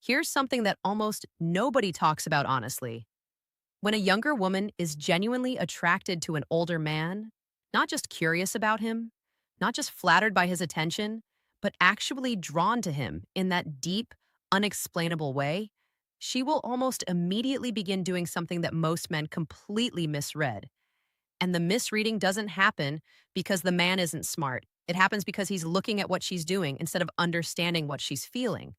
Here's something that almost nobody talks about honestly. When a younger woman is genuinely attracted to an older man, not just curious about him, not just flattered by his attention, but actually drawn to him in that deep, unexplainable way, she will almost immediately begin doing something that most men completely misread. And the misreading doesn't happen because the man isn't smart. It happens because he's looking at what she's doing instead of understanding what she's feeling.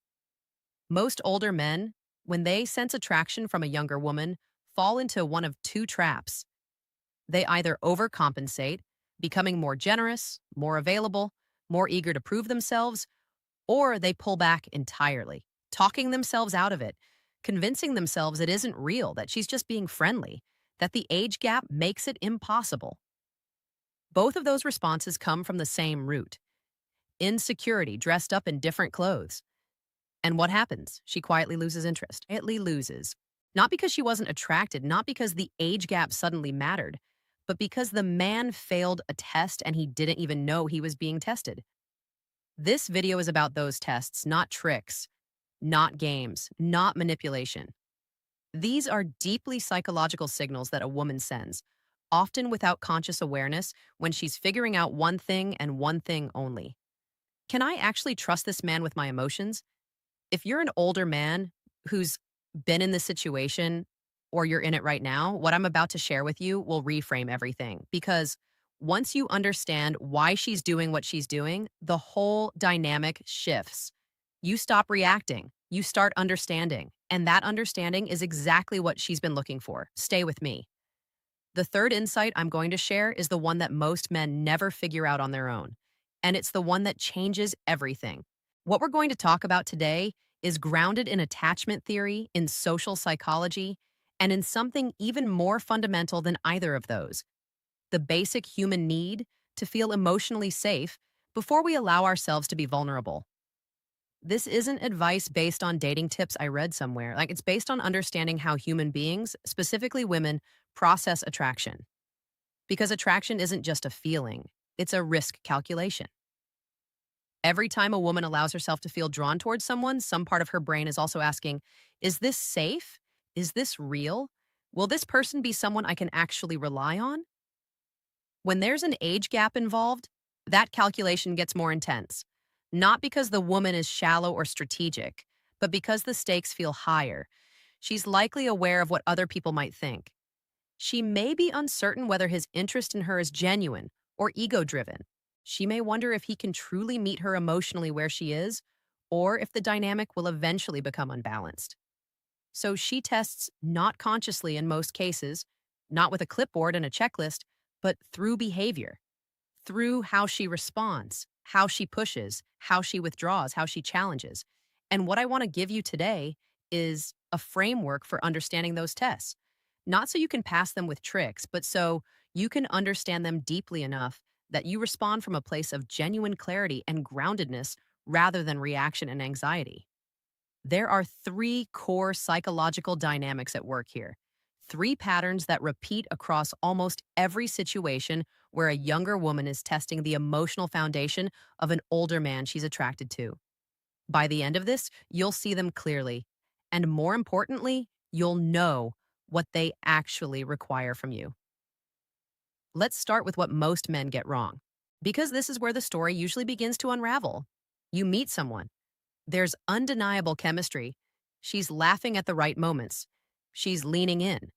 Most older men, when they sense attraction from a younger woman, fall into one of two traps. They either overcompensate, becoming more generous, more available, more eager to prove themselves, or they pull back entirely, talking themselves out of it, convincing themselves it isn't real, that she's just being friendly, that the age gap makes it impossible. Both of those responses come from the same root: insecurity dressed up in different clothes. And what happens? She quietly loses interest. Quietly loses. Not because she wasn't attracted, not because the age gap suddenly mattered, but because the man failed a test and he didn't even know he was being tested. This video is about those tests, not tricks, not games, not manipulation. These are deeply psychological signals that a woman sends, often without conscious awareness, when she's figuring out one thing and one thing only. Can I actually trust this man with my emotions? If you're an older man who's been in this situation or you're in it right now, what I'm about to share with you will reframe everything. Because once you understand why she's doing what she's doing, the whole dynamic shifts. You stop reacting, you start understanding. And that understanding is exactly what she's been looking for. Stay with me. The third insight I'm going to share is the one that most men never figure out on their own. And it's the one that changes everything. What we're going to talk about today is grounded in attachment theory, in social psychology, and in something even more fundamental than either of those: the basic human need to feel emotionally safe before we allow ourselves to be vulnerable. This isn't advice based on dating tips I read somewhere. It's based on understanding how human beings, specifically women, process attraction. Because attraction isn't just a feeling, it's a risk calculation. Every time a woman allows herself to feel drawn towards someone, some part of her brain is also asking, is this safe? Is this real? Will this person be someone I can actually rely on? When there's an age gap involved, that calculation gets more intense. Not because the woman is shallow or strategic, but because the stakes feel higher. She's likely aware of what other people might think. She may be uncertain whether his interest in her is genuine or ego-driven. She may wonder if he can truly meet her emotionally where she is, or if the dynamic will eventually become unbalanced. So she tests not consciously in most cases, not with a clipboard and a checklist, but through behavior, through how she responds, how she pushes, how she withdraws, how she challenges. And what I want to give you today is a framework for understanding those tests. Not so you can pass them with tricks, but so you can understand them deeply enough that you respond from a place of genuine clarity and groundedness rather than reaction and anxiety. There are three core psychological dynamics at work here. Three patterns that repeat across almost every situation where a younger woman is testing the emotional foundation of an older man she's attracted to. By the end of this, you'll see them clearly. And more importantly, you'll know what they actually require from you. Let's start with what most men get wrong, because this is where the story usually begins to unravel. You meet someone. There's undeniable chemistry. She's laughing at the right moments. She's leaning in.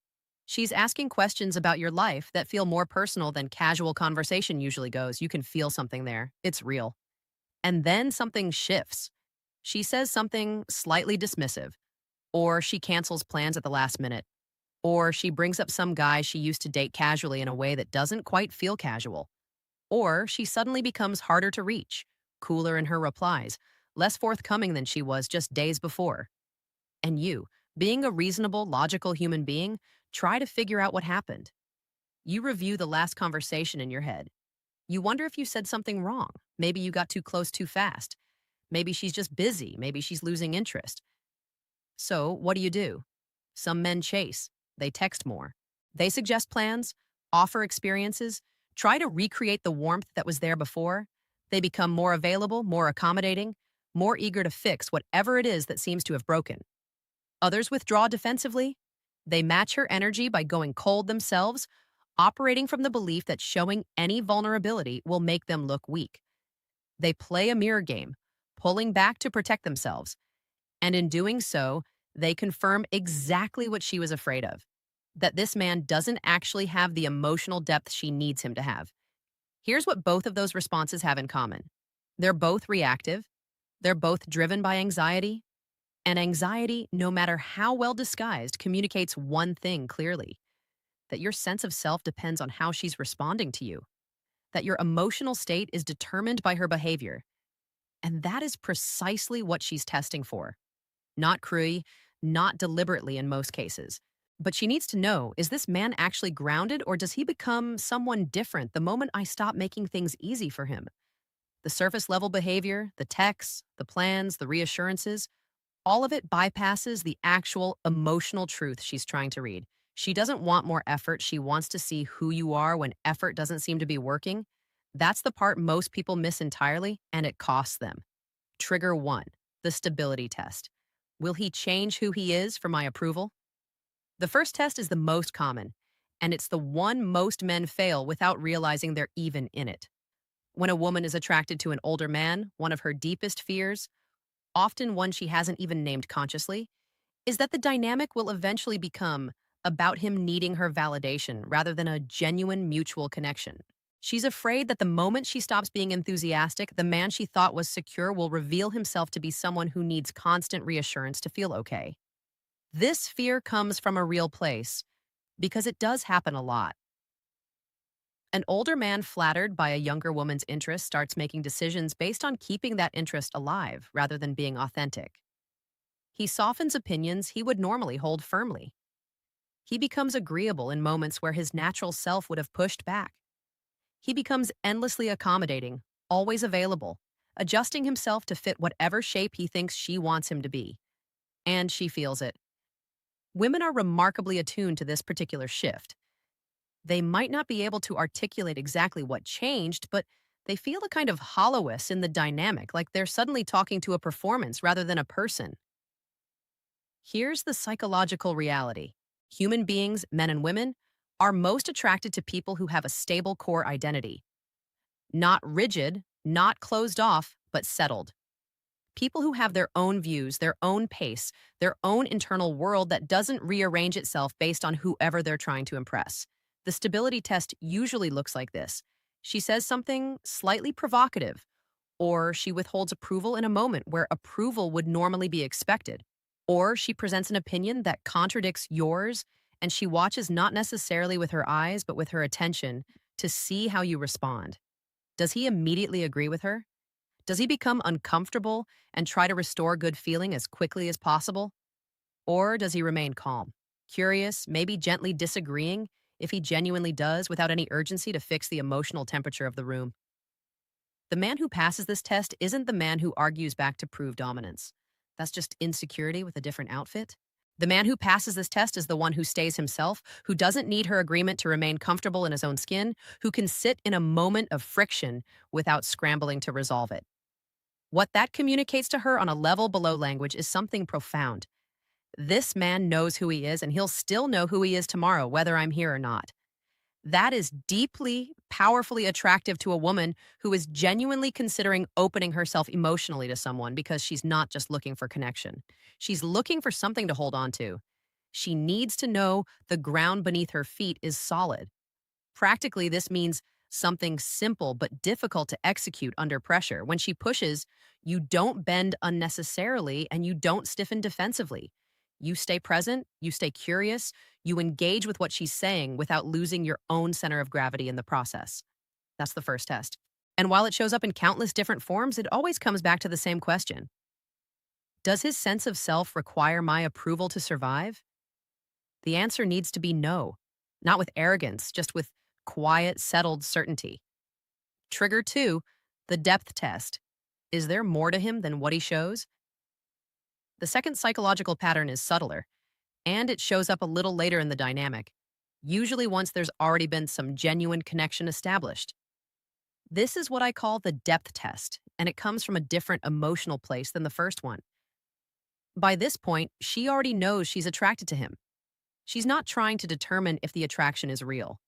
She's asking questions about your life that feel more personal than casual conversation usually goes. You can feel something there. It's real. And then something shifts. She says something slightly dismissive, or she cancels plans at the last minute, or she brings up some guy she used to date casually in a way that doesn't quite feel casual, or she suddenly becomes harder to reach, cooler in her replies, less forthcoming than she was just days before. And you, being a reasonable, logical human being, try to figure out what happened. You review the last conversation in your head. You wonder if you said something wrong. Maybe you got too close too fast. Maybe she's just busy. Maybe she's losing interest. So, what do? Some men chase. They text more. They suggest plans, offer experiences, try to recreate the warmth that was there before. They become more available, more accommodating, more eager to fix whatever it is that seems to have broken. Others withdraw defensively. They match her energy by going cold themselves, operating from the belief that showing any vulnerability will make them look weak. They play a mirror game, pulling back to protect themselves. And in doing so, they confirm exactly what she was afraid of, that this man doesn't actually have the emotional depth she needs him to have. Here's what both of those responses have in common. They're both reactive, they're both driven by anxiety, and anxiety, no matter how well disguised, communicates one thing clearly: that your sense of self depends on how she's responding to you, that your emotional state is determined by her behavior. And that is precisely what she's testing for. Not cruelly, not deliberately in most cases. But she needs to know, is this man actually grounded, or does he become someone different the moment I stop making things easy for him? The surface level behavior, the texts, the plans, the reassurances, all of it bypasses the actual emotional truth she's trying to read. She doesn't want more effort. She wants to see who you are when effort doesn't seem to be working. That's the part most people miss entirely, and it costs them. Trigger 1, the stability test. Will he change who he is for my approval? The first test is the most common, and it's the one most men fail without realizing they're even in it. When a woman is attracted to an older man, one of her deepest fears, often one she hasn't even named consciously, is that the dynamic will eventually become about him needing her validation rather than a genuine mutual connection. She's afraid that the moment she stops being enthusiastic, the man she thought was secure will reveal himself to be someone who needs constant reassurance to feel okay. This fear comes from a real place, because it does happen a lot. An older man flattered by a younger woman's interest starts making decisions based on keeping that interest alive rather than being authentic. He softens opinions he would normally hold firmly. He becomes agreeable in moments where his natural self would have pushed back. He becomes endlessly accommodating, always available, adjusting himself to fit whatever shape he thinks she wants him to be. And she feels it. Women are remarkably attuned to this particular shift. They might not be able to articulate exactly what changed, but they feel a kind of hollowness in the dynamic, like they're suddenly talking to a performance rather than a person. Here's the psychological reality. Human beings, men and women, are most attracted to people who have a stable core identity. Not rigid, not closed off, but settled. People who have their own views, their own pace, their own internal world that doesn't rearrange itself based on whoever they're trying to impress. The stability test usually looks like this. She says something slightly provocative, or she withholds approval in a moment where approval would normally be expected, or she presents an opinion that contradicts yours, and she watches not necessarily with her eyes, but with her attention to see how you respond. Does he immediately agree with her? Does he become uncomfortable and try to restore good feeling as quickly as possible? Or does he remain calm, curious, maybe gently disagreeing, if he genuinely does, without any urgency to fix the emotional temperature of the room? The man who passes this test isn't the man who argues back to prove dominance. That's just insecurity with a different outfit. The man who passes this test is the one who stays himself, who doesn't need her agreement to remain comfortable in his own skin, who can sit in a moment of friction without scrambling to resolve it. What that communicates to her on a level below language is something profound. This man knows who he is, and he'll still know who he is tomorrow, whether I'm here or not. That is deeply, powerfully attractive to a woman who is genuinely considering opening herself emotionally to someone, because she's not just looking for connection. She's looking for something to hold on to. She needs to know the ground beneath her feet is solid. Practically, this means something simple but difficult to execute under pressure. When she pushes, you don't bend unnecessarily and you don't stiffen defensively. You stay present, you stay curious, you engage with what she's saying without losing your own center of gravity in the process. That's the first test. And while it shows up in countless different forms, it always comes back to the same question. Does his sense of self require my approval to survive? The answer needs to be no, not with arrogance, just with quiet, settled certainty. Trigger 2, the depth test. Is there more to him than what he shows? The second psychological pattern is subtler, and it shows up a little later in the dynamic, usually once there's already been some genuine connection established. This is what I call the depth test. and it comes from a different emotional place than the first one. By this point, she already knows she's attracted to him. She's not trying to determine if the attraction is real.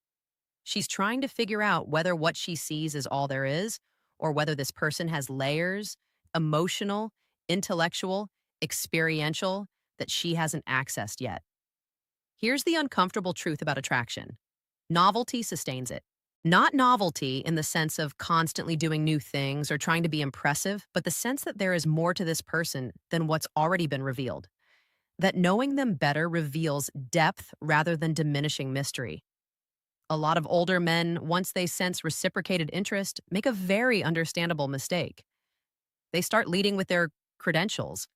She's trying to figure out whether what she sees is all there is, or whether this person has layers, emotional, intellectual, experiential, that she hasn't accessed yet. Here's the uncomfortable truth about attraction: novelty sustains it. Not novelty in the sense of constantly doing new things or trying to be impressive, but the sense that there is more to this person than what's already been revealed. That knowing them better reveals depth rather than diminishing mystery. A lot of older men, once they sense reciprocated interest, make a very understandable mistake. They start leading with their credentials,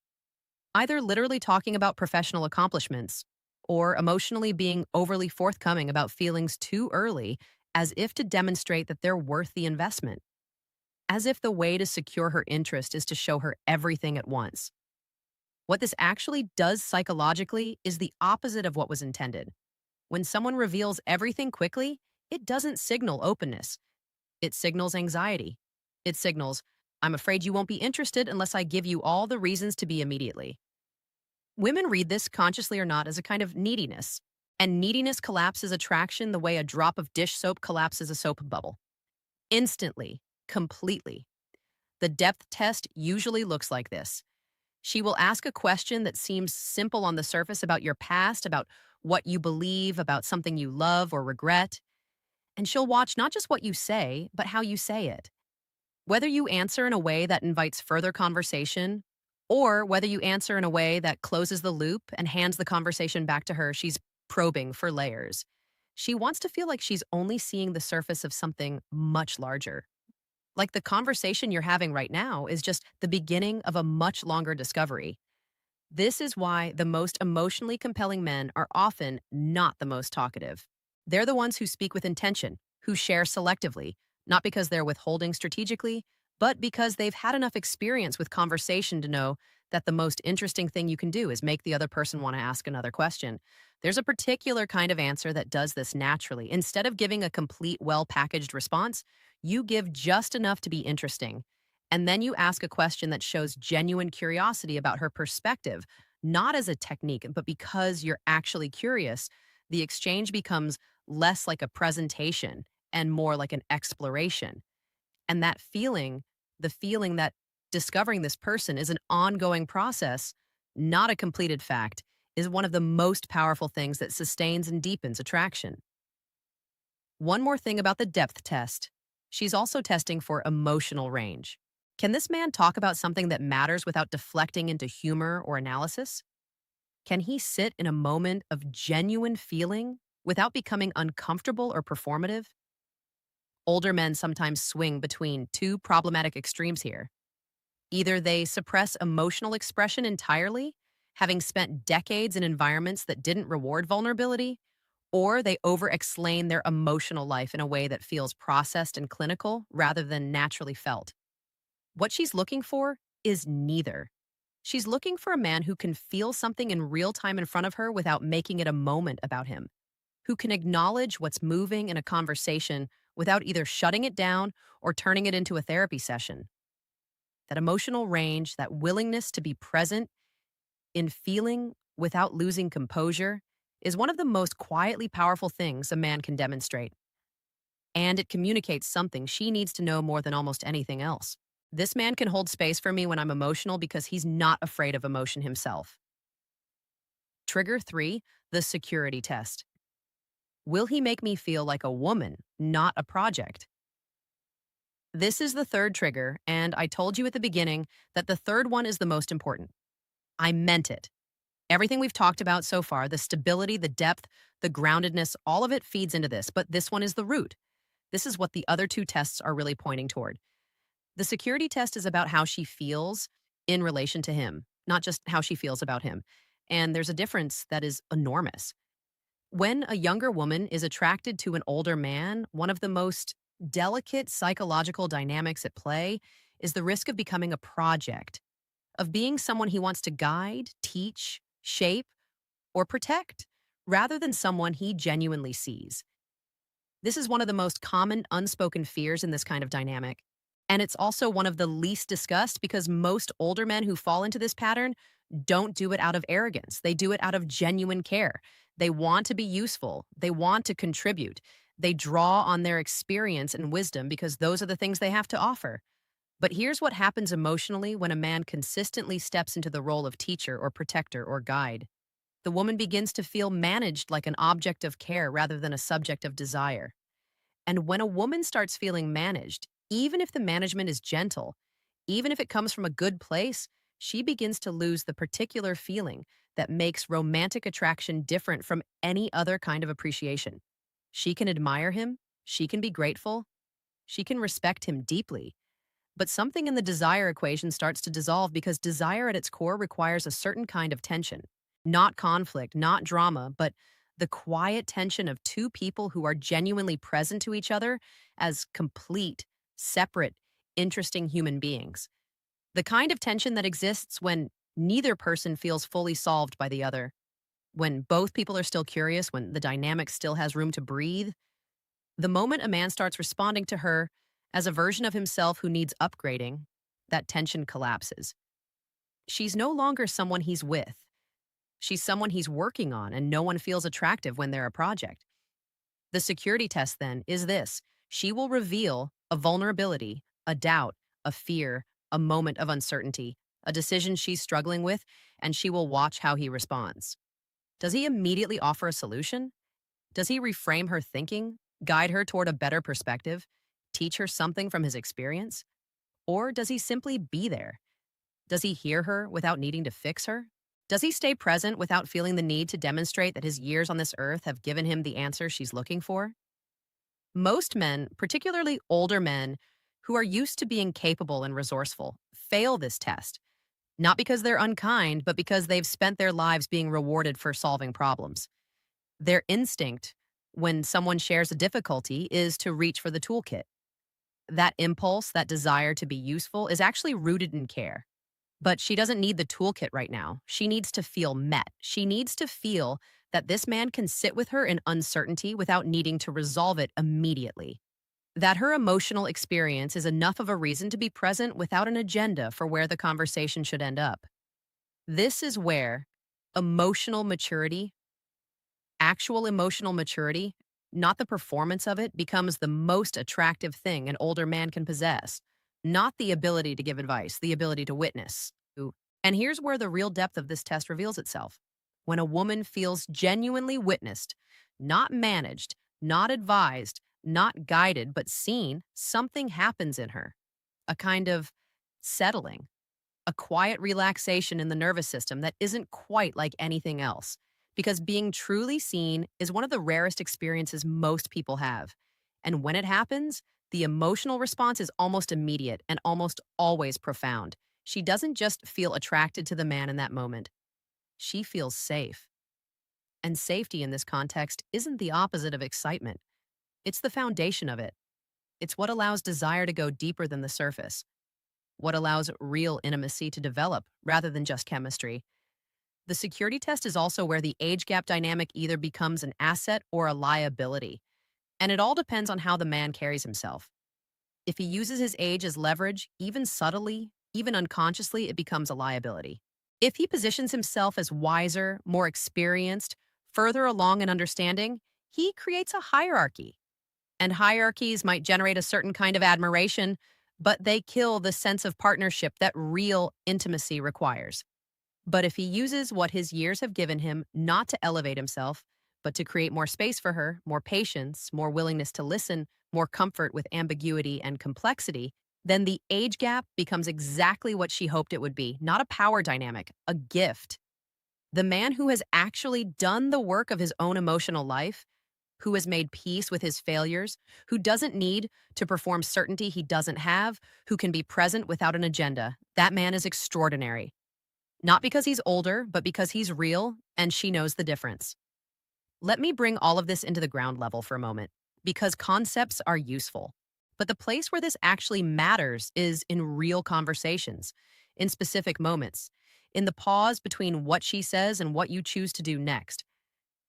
either literally talking about professional accomplishments or emotionally being overly forthcoming about feelings too early, as if to demonstrate that they're worth the investment, as if the way to secure her interest is to show her everything at once. What this actually does psychologically is the opposite of what was intended. When someone reveals everything quickly, it doesn't signal openness. It signals anxiety. It signals, I'm afraid you won't be interested unless I give you all the reasons to be immediately. Women read this, consciously or not, as a kind of neediness. And neediness collapses attraction the way a drop of dish soap collapses a soap bubble. Instantly, completely. The depth test usually looks like this. She will ask a question that seems simple on the surface about your past, about what you believe, about something you love or regret. And she'll watch not just what you say, but how you say it. Whether you answer in a way that invites further conversation, or whether you answer in a way that closes the loop and hands the conversation back to her, she's probing for layers. She wants to feel like she's only seeing the surface of something much larger. Like the conversation you're having right now is just the beginning of a much longer discovery. This is why the most emotionally compelling men are often not the most talkative. They're the ones who speak with intention, who share selectively, not because they're withholding strategically, but because they've had enough experience with conversation to know that the most interesting thing you can do is make the other person want to ask another question. There's a particular kind of answer that does this naturally. Instead of giving a complete, well packaged response, you give just enough to be interesting. And then you ask a question that shows genuine curiosity about her perspective, not as a technique, but because you're actually curious. The exchange becomes less like a presentation and more like an exploration. And that feeling, the feeling that discovering this person is an ongoing process, not a completed fact, is one of the most powerful things that sustains and deepens attraction. One more thing about the depth test: she's also testing for emotional range. Can this man talk about something that matters without deflecting into humor or analysis? Can he sit in a moment of genuine feeling without becoming uncomfortable or performative? Older men sometimes swing between two problematic extremes here. Either they suppress emotional expression entirely, having spent decades in environments that didn't reward vulnerability, or they over-explain their emotional life in a way that feels processed and clinical rather than naturally felt. What she's looking for is neither. She's looking for a man who can feel something in real time in front of her without making it a moment about him, who can acknowledge what's moving in a conversation without either shutting it down or turning it into a therapy session. That emotional range, that willingness to be present in feeling without losing composure, is one of the most quietly powerful things a man can demonstrate. And it communicates something she needs to know more than almost anything else. This man can hold space for me when I'm emotional because he's not afraid of emotion himself. Trigger 3, the security test. Will he make me feel like a woman, not a project? This is the third trigger, and I told you at the beginning that the third one is the most important. I meant it. Everything we've talked about so far, the stability, the depth, the groundedness, all of it feeds into this, but this one is the root. This is what the other two tests are really pointing toward. The security test is about how she feels in relation to him, not just how she feels about him. And there's a difference that is enormous. When a younger woman is attracted to an older man, one of the most delicate psychological dynamics at play is the risk of becoming a project, of being someone he wants to guide, teach, shape, or protect, rather than someone he genuinely sees. This is one of the most common unspoken fears in this kind of dynamic. And it's also one of the least discussed because most older men who fall into this pattern don't do it out of arrogance. They do it out of genuine care. They want to be useful. They want to contribute. They draw on their experience and wisdom because those are the things they have to offer. But here's what happens emotionally when a man consistently steps into the role of teacher or protector or guide. The woman begins to feel managed like an object of care rather than a subject of desire. And when a woman starts feeling managed, even if the management is gentle, even if it comes from a good place, she begins to lose the particular feeling that makes romantic attraction different from any other kind of appreciation. She can admire him, she can be grateful, she can respect him deeply. But something in the desire equation starts to dissolve because desire at its core requires a certain kind of tension. Not conflict, not drama, but the quiet tension of two people who are genuinely present to each other as complete, separate, interesting human beings. The kind of tension that exists when neither person feels fully solved by the other, when both people are still curious, when the dynamic still has room to breathe. The moment a man starts responding to her as a version of himself who needs upgrading, that tension collapses. She's no longer someone he's with. She's someone he's working on, and no one feels attractive when they're a project. The security test, then, is this: she will reveal a vulnerability, a doubt, a fear, a moment of uncertainty, a decision she's struggling with, and she will watch how he responds. Does he immediately offer a solution? Does he reframe her thinking, guide her toward a better perspective, teach her something from his experience? Or does he simply be there? Does he hear her without needing to fix her? Does he stay present without feeling the need to demonstrate that his years on this earth have given him the answer she's looking for? Most men, particularly older men, who are used to being capable and resourceful, fail this test, not because they're unkind, but because they've spent their lives being rewarded for solving problems. Their instinct, when someone shares a difficulty, is to reach for the toolkit. That impulse, that desire to be useful, is actually rooted in care. But she doesn't need the toolkit right now. She needs to feel met. She needs to feel that this man can sit with her in uncertainty without needing to resolve it immediately. That her emotional experience is enough of a reason to be present without an agenda for where the conversation should end up. This is where emotional maturity, actual emotional maturity, not the performance of it, becomes the most attractive thing an older man can possess. Not the ability to give advice, the ability to witness. And here's where the real depth of this test reveals itself. When a woman feels genuinely witnessed, not managed, not advised, not guided, but seen, something happens in her. A kind of settling, a quiet relaxation in the nervous system that isn't quite like anything else. Because being truly seen is one of the rarest experiences most people have. And when it happens, the emotional response is almost immediate and almost always profound. She doesn't just feel attracted to the man in that moment. She feels safe. And safety in this context isn't the opposite of excitement. It's the foundation of it. It's what allows desire to go deeper than the surface, what allows real intimacy to develop rather than just chemistry. The security test is also where the age gap dynamic either becomes an asset or a liability. And it all depends on how the man carries himself. If he uses his age as leverage, even subtly, even unconsciously, it becomes a liability. If he positions himself as wiser, more experienced, further along in understanding, he creates a hierarchy. And hierarchies might generate a certain kind of admiration, but they kill the sense of partnership that real intimacy requires. But if he uses what his years have given him not to elevate himself, but to create more space for her, more patience, more willingness to listen, more comfort with ambiguity and complexity, then the age gap becomes exactly what she hoped it would be, not a power dynamic, a gift. The man who has actually done the work of his own emotional life, who has made peace with his failures, who doesn't need to perform certainty he doesn't have, who can be present without an agenda, that man is extraordinary. Not because he's older, but because he's real and she knows the difference. Let me bring all of this into the ground level for a moment, because concepts are useful. But the place where this actually matters is in real conversations, in specific moments, in the pause between what she says and what you choose to do next.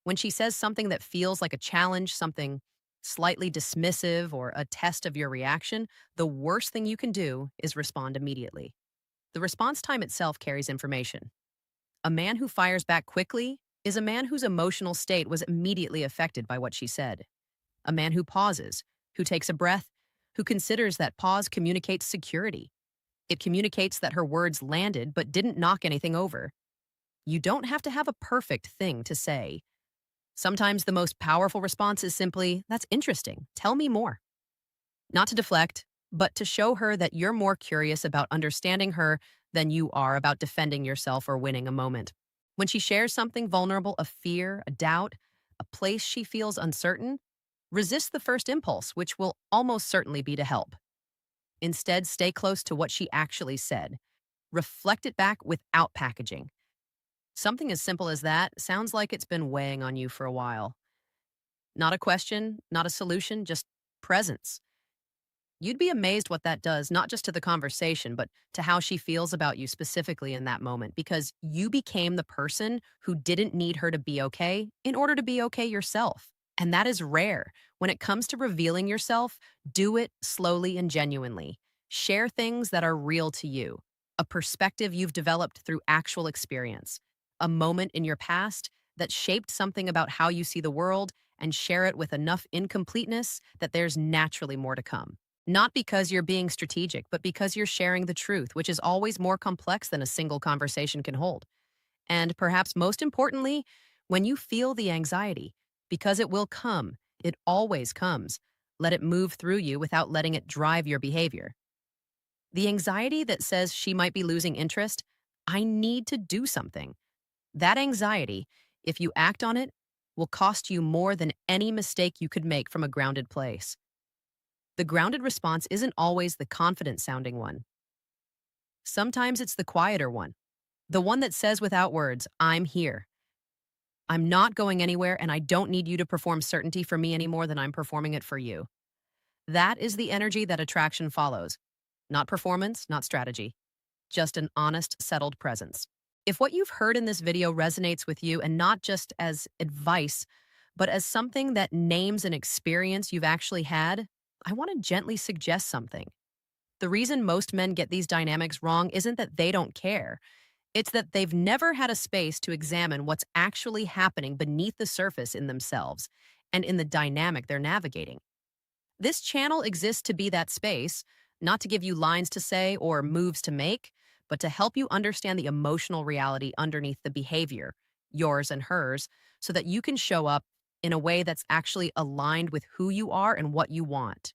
When she says something that feels like a challenge, something slightly dismissive, or a test of your reaction, the worst thing you can do is respond immediately. The response time itself carries information. A man who fires back quickly is a man whose emotional state was immediately affected by what she said. A man who pauses, who takes a breath, who considers that pause communicates security. It communicates that her words landed but didn't knock anything over. You don't have to have a perfect thing to say. Sometimes the most powerful response is simply, "That's interesting. Tell me more." Not to deflect, but to show her that you're more curious about understanding her than you are about defending yourself or winning a moment. When she shares something vulnerable, a fear, a doubt, a place she feels uncertain, resist the first impulse, which will almost certainly be to help. Instead, stay close to what she actually said. Reflect it back without packaging. Something as simple as that sounds like it's been weighing on you for a while. Not a question, not a solution, just presence. You'd be amazed what that does, not just to the conversation, but to how she feels about you specifically in that moment, because you became the person who didn't need her to be okay in order to be okay yourself. And that is rare. When it comes to revealing yourself, do it slowly and genuinely. Share things that are real to you, a perspective you've developed through actual experience, a moment in your past that shaped something about how you see the world, and share it with enough incompleteness that there's naturally more to come. Not because you're being strategic, but because you're sharing the truth, which is always more complex than a single conversation can hold. And perhaps most importantly, when you feel the anxiety, because it will come, it always comes, let it move through you without letting it drive your behavior. The anxiety that says she might be losing interest, I need to do something. That anxiety, if you act on it, will cost you more than any mistake you could make from a grounded place. The grounded response isn't always the confident sounding one. Sometimes it's the quieter one, the one that says without words, "I'm here. I'm not going anywhere, and I don't need you to perform certainty for me any more than I'm performing it for you." That is the energy that attraction follows. Not performance, not strategy, just an honest, settled presence. If what you've heard in this video resonates with you, and not just as advice, but as something that names an experience you've actually had, I want to gently suggest something. The reason most men get these dynamics wrong isn't that they don't care. It's that they've never had a space to examine what's actually happening beneath the surface in themselves and in the dynamic they're navigating. This channel exists to be that space, not to give you lines to say or moves to make, but to help you understand the emotional reality underneath the behavior, yours and hers, so that you can show up in a way that's actually aligned with who you are and what you want.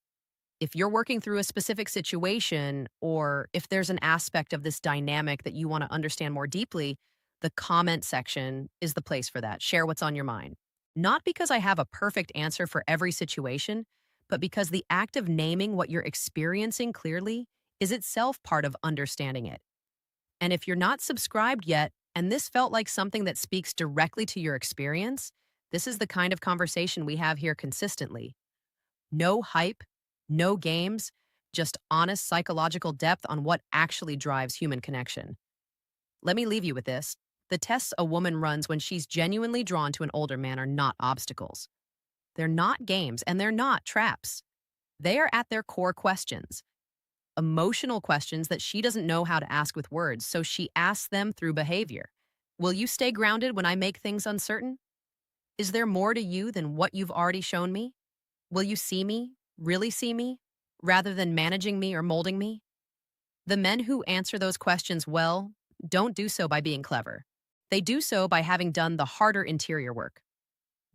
If you're working through a specific situation, or if there's an aspect of this dynamic that you want to understand more deeply, the comment section is the place for that. Share what's on your mind. Not because I have a perfect answer for every situation, but because the act of naming what you're experiencing clearly is itself part of understanding it. And if you're not subscribed yet, and this felt like something that speaks directly to your experience, this is the kind of conversation we have here consistently. No hype, no games, just honest psychological depth on what actually drives human connection. Let me leave you with this. The tests a woman runs when she's genuinely drawn to an older man are not obstacles. They're not games, and they're not traps. They are at their core questions. Emotional questions that she doesn't know how to ask with words, so she asks them through behavior. Will you stay grounded when I make things uncertain? Is there more to you than what you've already shown me? Will you see me, really see me, rather than managing me or molding me? The men who answer those questions well don't do so by being clever. They do so by having done the harder interior work.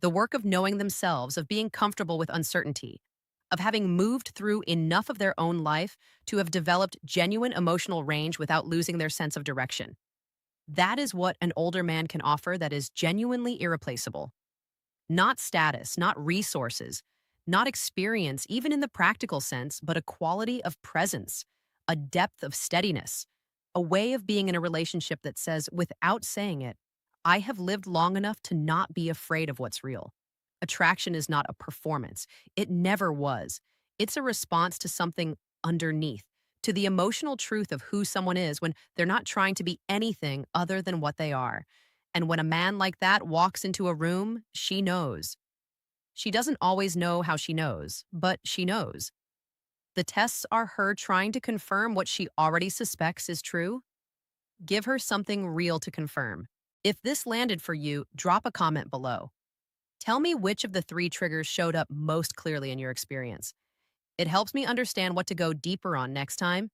The work of knowing themselves, of being comfortable with uncertainty, of having moved through enough of their own life to have developed genuine emotional range without losing their sense of direction. That is what an older man can offer that is genuinely irreplaceable. Not status, not resources, not experience, even in the practical sense, but a quality of presence, a depth of steadiness, a way of being in a relationship that says, without saying it, I have lived long enough to not be afraid of what's real. Attraction is not a performance. It never was. It's a response to something underneath, to the emotional truth of who someone is when they're not trying to be anything other than what they are. And when a man like that walks into a room, she knows. She doesn't always know how she knows, but she knows. The tests are her trying to confirm what she already suspects is true. Give her something real to confirm. If this landed for you, drop a comment below. Tell me which of the three triggers showed up most clearly in your experience. It helps me understand what to go deeper on next time.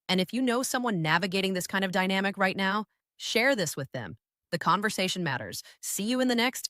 And if you know someone navigating this kind of dynamic right now, share this with them. The conversation matters. See you in the next